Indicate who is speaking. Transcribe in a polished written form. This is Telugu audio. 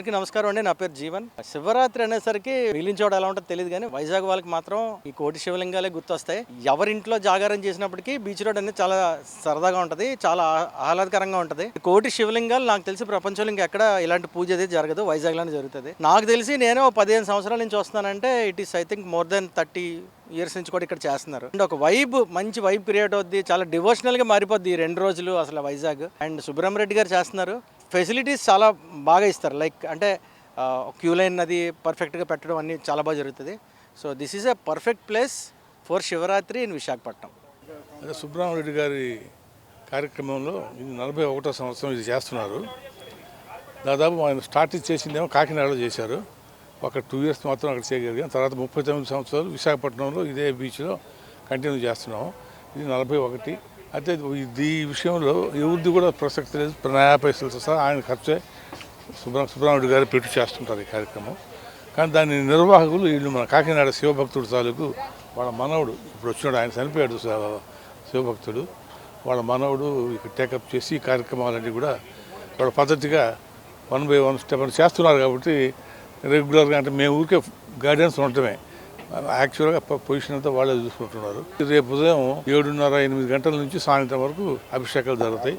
Speaker 1: అందరికీ నమస్కారం అండి. నా పేరు జీవన్. శివరాత్రి అనేసరికి మిగిలిన చోట ఎలా ఉంటుందో తెలియదు కానీ వైజాగ్ వాళ్ళకి మాత్రం ఈ కోటి శివలింగాలే గుర్తొస్తాయి. ఎవరింట్లో జాగారం చేసినప్పటికీ బీచ్ రోడ్ అనేది చాలా సరదాగా ఉంటుంది, చాలా ఆహ్లాదకరంగా ఉంటుంది. కోటి శివలింగాలు నాకు తెలిసి ప్రపంచంలో ఇంకెక్కడ ఇలాంటి పూజ అనేది జరగదు, వైజాగ్ లోనే జరుగుతుంది. నాకు తెలిసి నేను 15 సంవత్సరాల నుంచి వస్తున్నానంటే it is I think more than 30 years నుంచి కూడా ఇక్కడ చేస్తున్నారు. అండ్ ఒక వైబ్, మంచి వైబ్ క్రియేట్ అవుద్ది, చాలా డివోషనల్ గా మారిపోద్ది ఈ 2 రోజులు అసలు వైజాగ్. అండ్ సుబ్రహ్మరెడ్డి గారు చేస్తున్నారు, ఫెసిలిటీస్ చాలా బాగా ఇస్తారు. లైక్ అంటే క్యూ లైన్ అది పర్ఫెక్ట్గా పెట్టడం అన్నీ చాలా బాగా జరుగుతుంది. So this is a perfect place for Shivaratri in Visakhapatnam.
Speaker 2: అదే సుబ్రహ్మరెడ్డి గారి కార్యక్రమంలో ఇది 41వ సంవత్సరం ఇది చేస్తున్నారు. దాదాపు ఆయన స్టార్ట్ చేసిందేమో కాకినాడలో చేశారు, ఒక 2 ఇయర్స్ మాత్రం అక్కడ చేయగలిగాం. తర్వాత 39 సంవత్సరాలు విశాఖపట్నంలో ఇదే బీచ్లో కంటిన్యూ చేస్తున్నాము. ఇది 41. అయితే ఈ విషయంలో ఎవరిది కూడా ప్రసక్తి లేదు, నయా పైసలతో సహా ఆయన ఖర్చే సుబ్రహ్మరెడ్డి గారు పెట్టి చేస్తుంటారు ఈ కార్యక్రమం. కానీ దాని నిర్వాహకులు వీళ్ళు మన కాకినాడ శివభక్తుడు తాలూకు వాళ్ళ మనవడు, ఇప్పుడు వచ్చినాడు, ఆయన చనిపోయాడు శివభక్తుడు, వాళ్ళ మనవడు ఇక్కడ టేకప్ చేసి ఈ కార్యక్రమాలన్నీ కూడా వాళ్ళ పద్ధతిగా 1 by 1 స్టెప్ చేస్తున్నారు. కాబట్టి రెగ్యులర్గా అంటే మేము ఊరికే గైడెన్స్ ఉండటమే, యాక్చువల్గా పొజిషన్ అంతా వాళ్ళే చూసుకుంటున్నారు. రేపు ఉదయం 7:30-8 గంటల నుంచి సాయంత్రం వరకు అభిషేకాలు జరుగుతాయి.